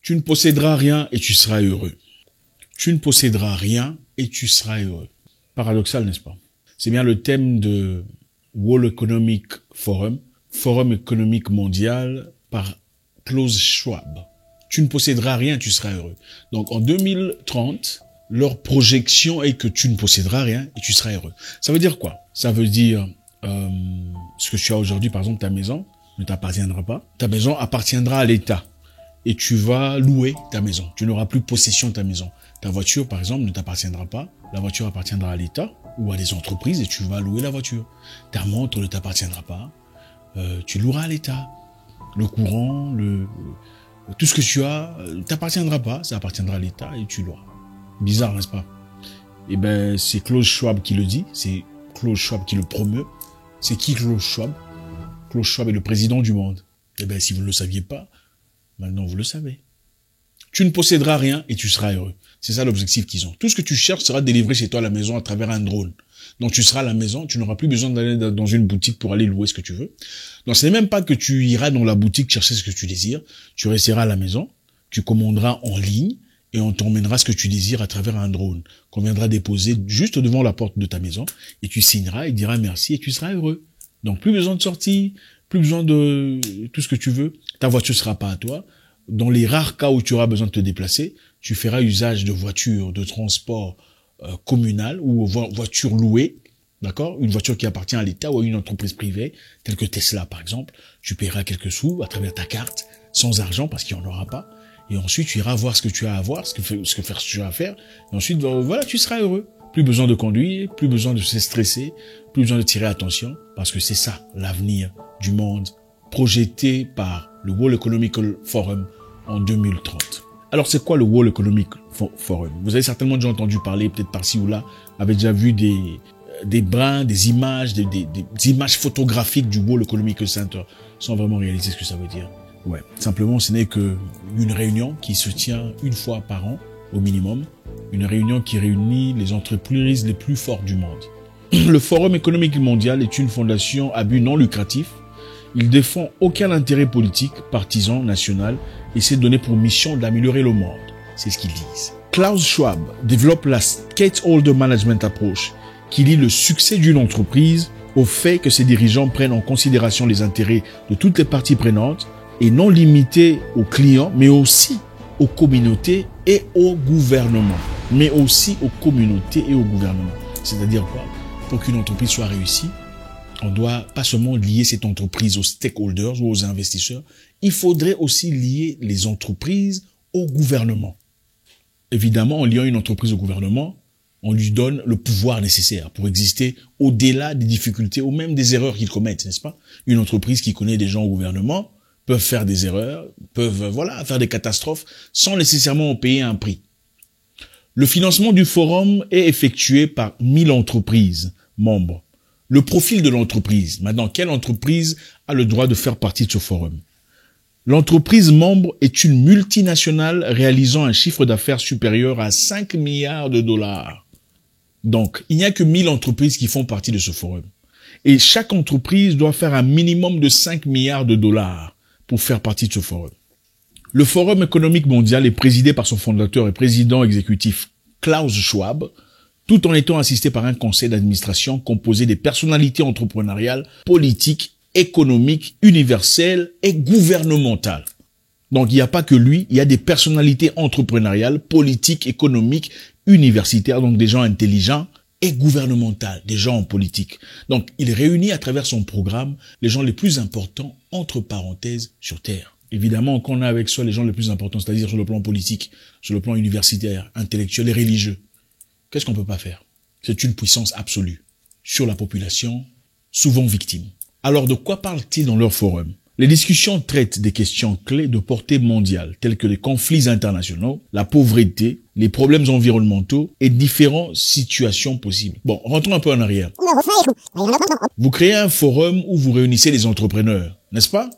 Tu ne posséderas rien et tu seras heureux. Tu ne posséderas rien et tu seras heureux. Paradoxal, n'est-ce pas? C'est bien le thème de World Economic Forum, Forum économique mondial par Klaus Schwab. Tu ne posséderas rien, tu seras heureux. Donc en 2030, leur projection est que tu ne posséderas rien et tu seras heureux. Ça veut dire quoi? Ça veut dire ce que tu as aujourd'hui, par exemple, ta maison ne t'appartiendra pas. Ta maison appartiendra à l'État et tu vas louer ta maison. Tu n'auras plus possession de ta maison. Ta voiture, par exemple, ne t'appartiendra pas. La voiture appartiendra à l'État ou à des entreprises et tu vas louer la voiture. Ta montre ne t'appartiendra pas. Tu loueras à l'État. Le courant, tout ce que tu as ne t'appartiendra pas. Ça appartiendra à l'État et tu loueras. Bizarre, n'est-ce pas? Eh ben, c'est Klaus Schwab qui le dit. C'est Klaus Schwab qui le promeut. C'est qui Klaus Schwab? Klaus Schwab est le président du monde. Eh ben, si vous ne le saviez pas, maintenant vous le savez. Tu ne posséderas rien et tu seras heureux. C'est ça l'objectif qu'ils ont. Tout ce que tu cherches sera délivré chez toi à la maison à travers un drone. Donc tu seras à la maison, tu n'auras plus besoin d'aller dans une boutique pour aller louer ce que tu veux. Donc ce n'est même pas que tu iras dans la boutique chercher ce que tu désires. Tu resteras à la maison, tu commanderas en ligne et on t'emmènera ce que tu désires à travers un drone qu'on viendra déposer juste devant la porte de ta maison et tu signeras et diras merci et tu seras heureux. Donc plus besoin de sortie, plus besoin de tout ce que tu veux. Ta voiture sera pas à toi. Dans les rares cas où tu auras besoin de te déplacer, tu feras usage de voitures de transport communal ou voiture louée, d'accord? Une voiture qui appartient à l'État ou à une entreprise privée, telle que Tesla par exemple. Tu paieras quelques sous à travers ta carte, sans argent parce qu'il n'y en aura pas. Et ensuite, tu iras voir ce que tu as à voir, ce que tu as à faire. Et ensuite, voilà, tu seras heureux. Plus besoin de conduire, plus besoin de se stresser, plus besoin de tirer attention, parce que c'est ça l'avenir du monde projeté par le World Economic Forum en 2030. Alors, c'est quoi le World Economic Forum? Vous avez certainement déjà entendu parler, peut-être par-ci ou là, avez déjà vu des brins, des images, des images photographiques du World Economic Center, sans vraiment réaliser ce que ça veut dire. Ouais, simplement, ce n'est que une réunion qui se tient une fois par an, au minimum, une réunion qui réunit les entreprises les plus fortes du monde. Le Forum économique mondial est une fondation à but non lucratif. Il défend aucun intérêt politique, partisan, national et s'est donné pour mission d'améliorer le monde. C'est ce qu'ils disent. Klaus Schwab développe la Stakeholder Management Approach qui lie le succès d'une entreprise au fait que ses dirigeants prennent en considération les intérêts de toutes les parties prenantes et non limités aux clients, mais aussi aux communautés et au gouvernement. Mais aussi aux communautés et au gouvernement. C'est-à-dire quoi? Pour qu'une entreprise soit réussie, on doit pas seulement lier cette entreprise aux stakeholders ou aux investisseurs, il faudrait aussi lier les entreprises au gouvernement. Évidemment, en liant une entreprise au gouvernement, on lui donne le pouvoir nécessaire pour exister au-delà des difficultés ou même des erreurs qu'ils commettent, n'est-ce pas? Une entreprise qui connaît des gens au gouvernement peuvent faire des erreurs, peuvent faire des catastrophes sans nécessairement en payer un prix. Le financement du forum est effectué par 1000 entreprises membres. Le profil de l'entreprise. Maintenant, quelle entreprise a le droit de faire partie de ce forum? L'entreprise membre est une multinationale réalisant un chiffre d'affaires supérieur à 5 milliards de dollars. Donc, il n'y a que 1000 entreprises qui font partie de ce forum. Et chaque entreprise doit faire un minimum de 5 milliards de dollars pour faire partie de ce forum. Le Forum économique mondial est présidé par son fondateur et président exécutif Klaus Schwab, tout en étant assisté par un conseil d'administration composé des personnalités entrepreneuriales, politiques, économiques, universelles et gouvernementales. Donc il n'y a pas que lui, il y a des personnalités entrepreneuriales, politiques, économiques, universitaires, donc des gens intelligents, et gouvernementales, des gens en politique. Donc il réunit à travers son programme les gens les plus importants, entre parenthèses, sur Terre. Évidemment qu'on a avec soi les gens les plus importants, c'est-à-dire sur le plan politique, sur le plan universitaire, intellectuel et religieux. Qu'est-ce qu'on peut pas faire? C'est une puissance absolue sur la population, souvent victime. Alors de quoi parlent-ils dans leur forum? Les discussions traitent des questions clés de portée mondiale, telles que les conflits internationaux, la pauvreté, les problèmes environnementaux et différentes situations possibles. Bon, rentrons un peu en arrière. Vous créez un forum où vous réunissez les entrepreneurs, n'est-ce pas?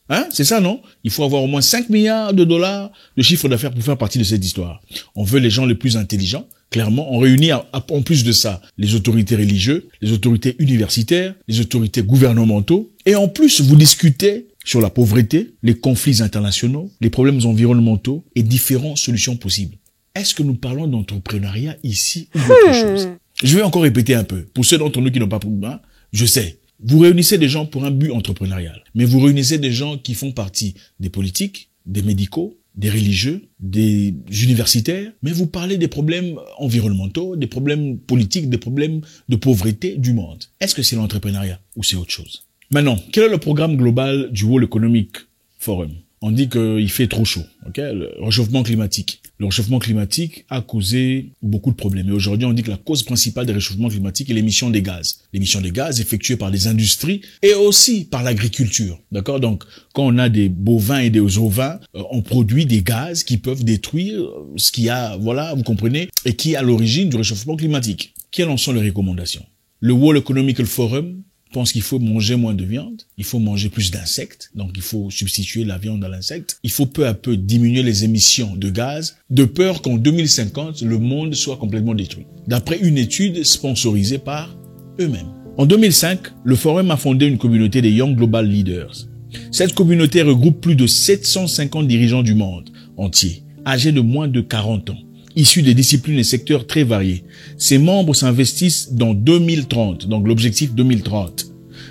Hein? C'est ça, non? Il faut avoir au moins 5 milliards de dollars de chiffre d'affaires pour faire partie de cette histoire. On veut les gens les plus intelligents. Clairement, on réunit en plus de ça les autorités religieuses, les autorités universitaires, les autorités gouvernementaux. Et en plus, vous discutez sur la pauvreté, les conflits internationaux, les problèmes environnementaux et différentes solutions possibles. Est-ce que nous parlons d'entrepreneuriat ici ou d'autre chose? Je vais encore répéter un peu. Pour ceux d'entre nous qui n'ont pas pris le je sais. Vous réunissez des gens pour un but entrepreneurial. Mais vous réunissez des gens qui font partie des politiques, des médicaux, des religieux, des universitaires. Mais vous parlez des problèmes environnementaux, des problèmes politiques, des problèmes de pauvreté du monde. Est-ce que c'est l'entrepreneuriat ou c'est autre chose? Maintenant, quel est le programme global du World Economic Forum? On dit qu'il fait trop chaud, ok? Le réchauffement climatique. Le réchauffement climatique a causé beaucoup de problèmes. Et aujourd'hui, on dit que la cause principale des réchauffements climatiques est l'émission des gaz. L'émission des gaz effectuée par les industries et aussi par l'agriculture, d'accord? Donc, quand on a des bovins et des ovins, on produit des gaz qui peuvent détruire ce qu'il y a, voilà, vous comprenez, et qui est à l'origine du réchauffement climatique. Quelles en sont les recommandations? Le World Economic Forum pense qu'il faut manger moins de viande, il faut manger plus d'insectes, donc il faut substituer la viande à l'insecte. Il faut peu à peu diminuer les émissions de gaz, de peur qu'en 2050, le monde soit complètement détruit. D'après une étude sponsorisée par eux-mêmes. En 2005, le Forum a fondé une communauté des Young Global Leaders. Cette communauté regroupe plus de 750 dirigeants du monde entier, âgés de moins de 40 ans. Issus des disciplines et secteurs très variés. Ses membres s'investissent dans 2030, donc l'objectif 2030.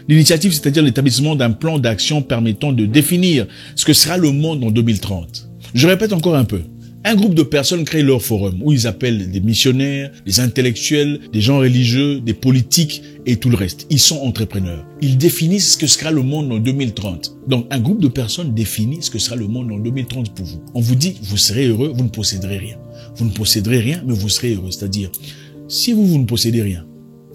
L'initiative, c'est-à-dire l'établissement d'un plan d'action permettant de définir ce que sera le monde en 2030. Je répète encore un peu. Un groupe de personnes crée leur forum où ils appellent des missionnaires, des intellectuels, des gens religieux, des politiques et tout le reste. Ils sont entrepreneurs. Ils définissent ce que sera le monde en 2030. Donc un groupe de personnes définit ce que sera le monde en 2030 pour vous. On vous dit, vous serez heureux, vous ne posséderez rien. Vous ne posséderez rien, mais vous serez heureux. C'est-à-dire, si vous ne possédez rien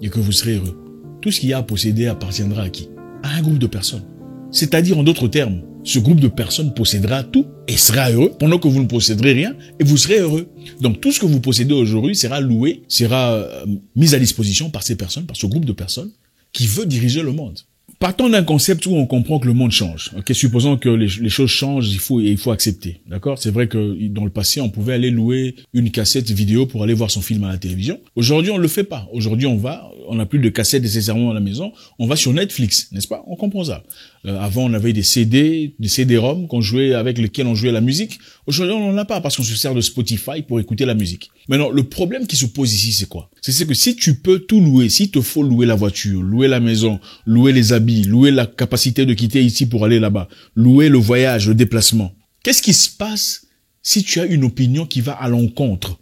et que vous serez heureux, tout ce qu'il y a à posséder appartiendra à qui? À un groupe de personnes. C'est-à-dire, en d'autres termes, ce groupe de personnes possédera tout et sera heureux pendant que vous ne posséderez rien et vous serez heureux. Donc, tout ce que vous possédez aujourd'hui sera loué, sera mis à disposition par ces personnes, par ce groupe de personnes qui veut diriger le monde. Partons d'un concept où on comprend que le monde change. Ok, supposons que les choses changent, il faut accepter. D'accord? C'est vrai que dans le passé, on pouvait aller louer une cassette vidéo pour aller voir son film à la télévision. Aujourd'hui, on le fait pas. Aujourd'hui, on n'a plus de cassette nécessairement à la maison. On va sur Netflix, n'est-ce pas? On comprend ça. Avant, on avait des CD, des CD-ROM avec lesquels on jouait la musique. Aujourd'hui, on n'en a pas parce qu'on se sert de Spotify pour écouter la musique. Maintenant, le problème qui se pose ici, c'est quoi? C'est que si tu peux tout louer, s'il te faut louer la voiture, louer la maison, louer les habits, louer la capacité de quitter ici pour aller là-bas, louer le voyage, le déplacement, qu'est-ce qui se passe si tu as une opinion qui va à l'encontre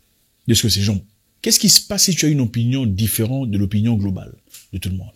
de ce que ces gens? Qu'est-ce qui se passe si tu as une opinion différente de l'opinion globale de tout le monde?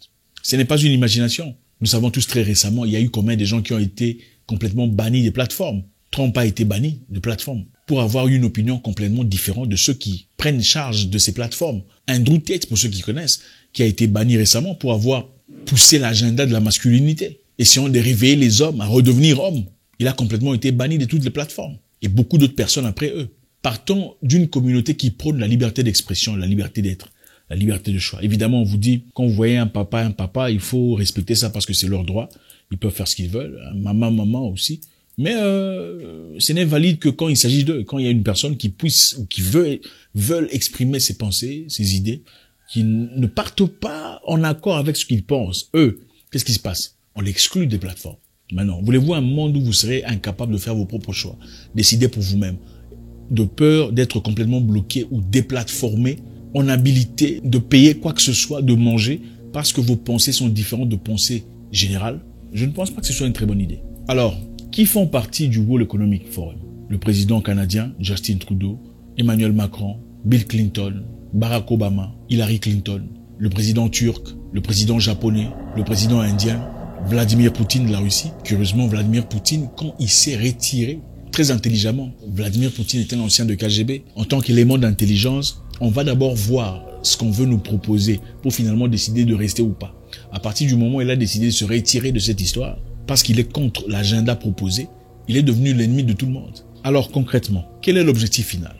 Ce n'est pas une imagination. Nous savons tous très récemment, il y a eu combien de gens qui ont été complètement bannis des plateformes. Trump a été banni de plateformes pour avoir une opinion complètement différente de ceux qui prennent charge de ces plateformes. Andrew Tate, pour ceux qui connaissent, qui a été banni récemment pour avoir poussé l'agenda de la masculinité, essayant de réveiller les hommes à redevenir hommes. Il a complètement été banni de toutes les plateformes. Et beaucoup d'autres personnes après eux. Partons d'une communauté qui prône la liberté d'expression, la liberté d'être, la liberté de choix. Évidemment, on vous dit, quand vous voyez un papa, il faut respecter ça parce que c'est leur droit. Ils peuvent faire ce qu'ils veulent. Maman aussi. Mais ce n'est valide que quand il s'agit d'eux, quand il y a une personne qui puisse ou qui veulent exprimer ses pensées, ses idées, qui ne partent pas en accord avec ce qu'ils pensent. Eux, qu'est-ce qui se passe? On l'exclut des plateformes. Maintenant, voulez-vous un monde où vous serez incapable de faire vos propres choix, décider pour vous-même, de peur d'être complètement bloqué ou déplatformé, en habilité de payer quoi que ce soit, de manger, parce que vos pensées sont différentes de pensées générales? Je ne pense pas que ce soit une très bonne idée. Alors, qui font partie du World Economic Forum? Le président canadien, Justin Trudeau, Emmanuel Macron, Bill Clinton, Barack Obama, Hillary Clinton, le président turc, le président japonais, le président indien, Vladimir Poutine de la Russie. Curieusement, Vladimir Poutine, quand il s'est retiré, très intelligemment, Vladimir Poutine était un ancien de KGB. En tant qu'élément d'intelligence, on va d'abord voir ce qu'on veut nous proposer pour finalement décider de rester ou pas. À partir du moment où il a décidé de se retirer de cette histoire, parce qu'il est contre l'agenda proposé, il est devenu l'ennemi de tout le monde. Alors concrètement, quel est l'objectif final?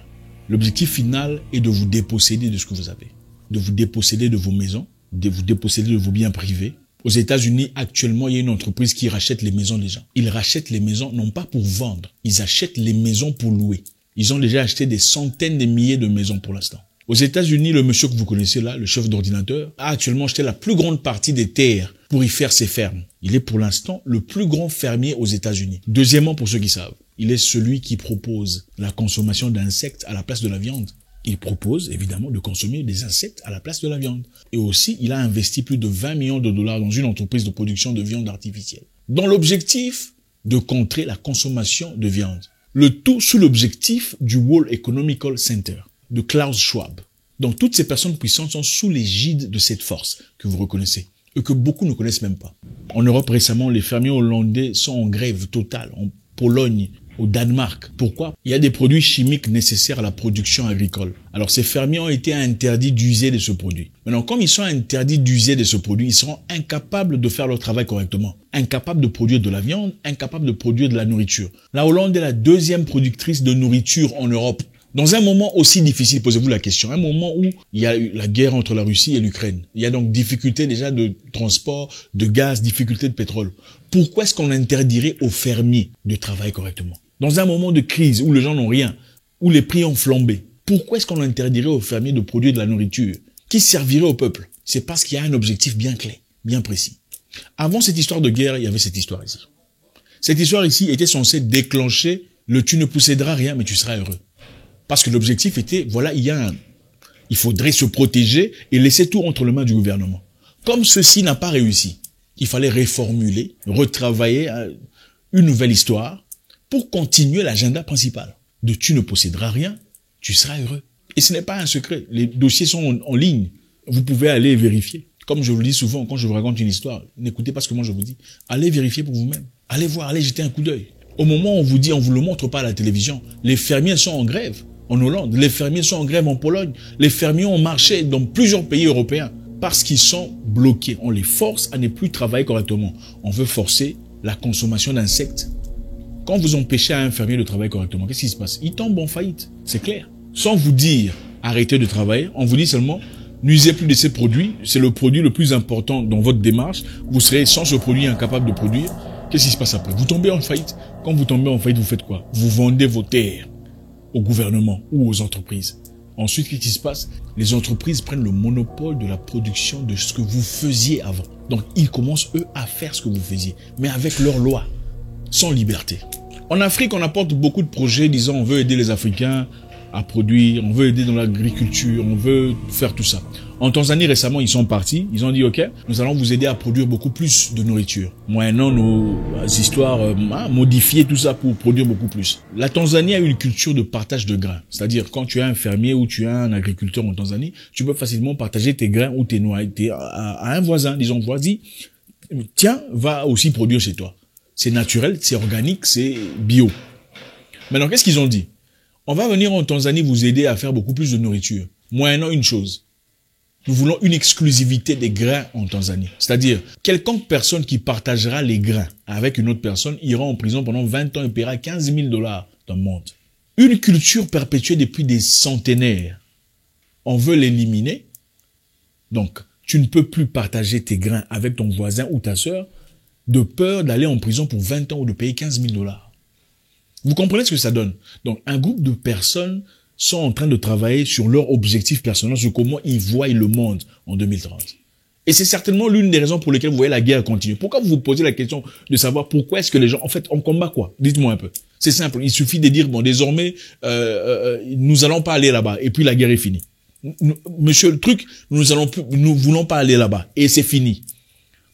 L'objectif final est de vous déposséder de ce que vous avez, de vous déposséder de vos maisons, de vous déposséder de vos biens privés. Aux États-Unis, actuellement, il y a une entreprise qui rachète les maisons des gens. Ils rachètent les maisons non pas pour vendre, ils achètent les maisons pour louer. Ils ont déjà acheté des centaines de milliers de maisons pour l'instant. Aux États-Unis, le monsieur que vous connaissez là, le chef d'ordinateur, a actuellement acheté la plus grande partie des terres pour y faire ses fermes. Il est pour l'instant le plus grand fermier aux États-Unis. Deuxièmement, pour ceux qui savent, il est celui qui propose la consommation d'insectes à la place de la viande. Il propose évidemment de consommer des insectes à la place de la viande. Et aussi, il a investi plus de 20 millions de dollars dans une entreprise de production de viande artificielle, dans l'objectif de contrer la consommation de viande. Le tout sous l'objectif du World Economic Center de Klaus Schwab. Donc toutes ces personnes puissantes sont sous l'égide de cette force que vous reconnaissez et que beaucoup ne connaissent même pas. En Europe récemment, les fermiers hollandais sont en grève totale, en Pologne, au Danemark. Pourquoi? Il y a des produits chimiques nécessaires à la production agricole. Alors ces fermiers ont été interdits d'user de ce produit. Maintenant, comme ils sont interdits d'user de ce produit, ils seront incapables de faire leur travail correctement. Incapables de produire de la viande, incapables de produire de la nourriture. La Hollande est la deuxième productrice de nourriture en Europe. Dans un moment aussi difficile, posez-vous la question, un moment où il y a eu la guerre entre la Russie et l'Ukraine. Il y a donc difficulté déjà de transport, de gaz, difficulté de pétrole. Pourquoi est-ce qu'on interdirait aux fermiers de travailler correctement? Dans un moment de crise où les gens n'ont rien, où les prix ont flambé, pourquoi est-ce qu'on interdirait aux fermiers de produire de la nourriture qui servirait au peuple? C'est parce qu'il y a un objectif bien clair, bien précis. Avant cette histoire de guerre, il y avait cette histoire ici. Cette histoire ici était censée déclencher le « tu ne posséderas rien, mais tu seras heureux ». Parce que l'objectif était, voilà, il faudrait se protéger et laisser tout entre les mains du gouvernement. Comme ceci n'a pas réussi, il fallait reformuler, retravailler une nouvelle histoire pour continuer l'agenda principal. De tu ne posséderas rien, tu seras heureux. Et ce n'est pas un secret. Les dossiers sont en ligne. Vous pouvez aller vérifier. Comme je vous le dis souvent, quand je vous raconte une histoire, n'écoutez pas ce que moi je vous dis. Allez vérifier pour vous-même. Allez voir, allez jeter un coup d'œil. Au moment où on vous dit, on vous le montre pas à la télévision, les fermiers sont en grève. En Hollande, les fermiers sont en grève en Pologne. Les fermiers ont marché dans plusieurs pays européens parce qu'ils sont bloqués. On les force à ne plus travailler correctement. On veut forcer la consommation d'insectes. Quand vous empêchez un fermier de travailler correctement, qu'est-ce qui se passe? Il tombe en faillite, c'est clair. Sans vous dire arrêtez de travailler, on vous dit seulement n'usez plus de ces produits. C'est le produit le plus important dans votre démarche. Vous serez sans ce produit incapable de produire. Qu'est-ce qui se passe après? Vous tombez en faillite. Quand vous tombez en faillite, vous faites quoi? Vous vendez vos terres au gouvernement ou aux entreprises. Ensuite, qu'est-ce qui se passe? Les entreprises prennent le monopole de la production de ce que vous faisiez avant. Donc, ils commencent, eux, à faire ce que vous faisiez, mais avec leurs lois, sans liberté. En Afrique, on apporte beaucoup de projets disant on veut aider les Africains à produire, on veut aider dans l'agriculture, on veut faire tout ça. En Tanzanie, récemment, ils sont partis, ils ont dit, OK, nous allons vous aider à produire beaucoup plus de nourriture. Moyennant nos histoires modifier tout ça pour produire beaucoup plus. La Tanzanie a une culture de partage de grains. C'est-à-dire, quand tu es un fermier ou tu es un agriculteur en Tanzanie, tu peux facilement partager tes grains ou tes noix à un voisin, disons, voisin, tiens, va aussi produire chez toi. C'est naturel, c'est organique, c'est bio. Maintenant, qu'est-ce qu'ils ont dit? On va venir en Tanzanie vous aider à faire beaucoup plus de nourriture. Moyennant une chose. Nous voulons une exclusivité des grains en Tanzanie. C'est-à-dire, quelconque personne qui partagera les grains avec une autre personne ira en prison pendant 20 ans et paiera 15 000 $ d'amende. Une culture perpétuée depuis des centenaires. On veut l'éliminer. Donc, tu ne peux plus partager tes grains avec ton voisin ou ta sœur de peur d'aller en prison pour 20 ans ou de payer 15 000 $. Vous comprenez ce que ça donne? Donc, un groupe de personnes sont en train de travailler sur leur objectif personnel, sur comment ils voient le monde en 2030. Et c'est certainement l'une des raisons pour lesquelles vous voyez la guerre continuer. Pourquoi vous vous posez la question de savoir pourquoi est-ce que les gens, en fait, on combat quoi? Dites-moi un peu. C'est simple. Il suffit de dire, bon, désormais, nous allons pas aller là-bas. Et puis la guerre est finie. Monsieur, le truc, nous voulons pas aller là-bas. Et c'est fini.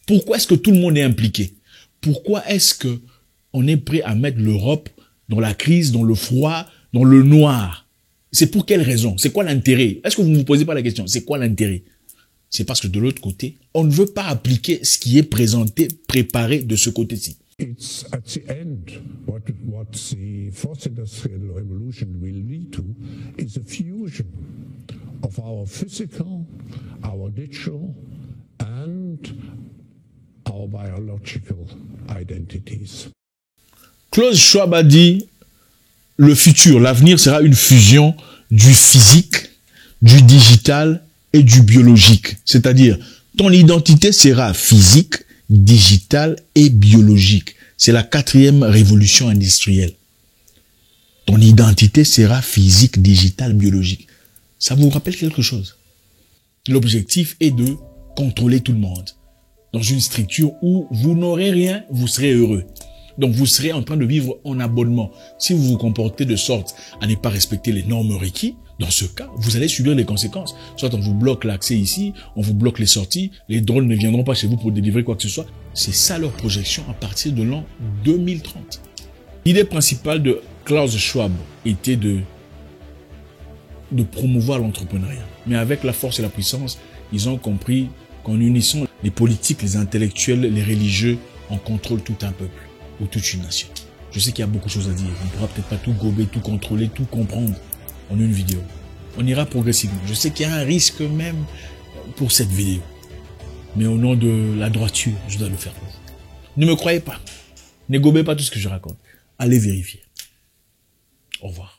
Pourquoi est-ce que tout le monde est impliqué? Pourquoi est-ce que on est prêt à mettre l'Europe dans la crise, dans le froid, dans le noir? C'est pour quelle raison? C'est quoi l'intérêt? Est-ce que vous ne vous posez pas la question? C'est quoi l'intérêt? C'est parce que de l'autre côté, on ne veut pas appliquer ce qui est présenté, préparé de ce côté-ci. It's at the end, what the fourth industrial revolution will lead to is a fusion of our physical, our digital, and our biological identities. Klaus Schwab a dit, le futur, l'avenir sera une fusion du physique, du digital et du biologique. C'est-à-dire, ton identité sera physique, digitale et biologique. C'est la 4e révolution industrielle. Ton identité sera physique, digitale, biologique. Ça vous rappelle quelque chose? L'objectif est de contrôler tout le monde. Dans une structure où vous n'aurez rien, vous serez heureux. Donc vous serez en train de vivre en abonnement. Si vous vous comportez de sorte à ne pas respecter les normes requises, dans ce cas, vous allez subir les conséquences. Soit on vous bloque l'accès ici, on vous bloque les sorties, les drones ne viendront pas chez vous pour délivrer quoi que ce soit. C'est ça leur projection à partir de l'an 2030. L'idée principale de Klaus Schwab était de promouvoir l'entrepreneuriat. Mais avec la force et la puissance, ils ont compris qu'en unissant les politiques, les intellectuels, les religieux, on contrôle tout un peuple ou toute une nation. Je sais qu'il y a beaucoup de choses à dire. On ne pourra peut-être pas tout gober, tout contrôler, tout comprendre en une vidéo. On ira progressivement. Je sais qu'il y a un risque même pour cette vidéo. Mais au nom de la droiture, je dois le faire pour vous. Ne me croyez pas. Ne gobez pas tout ce que je raconte. Allez vérifier. Au revoir.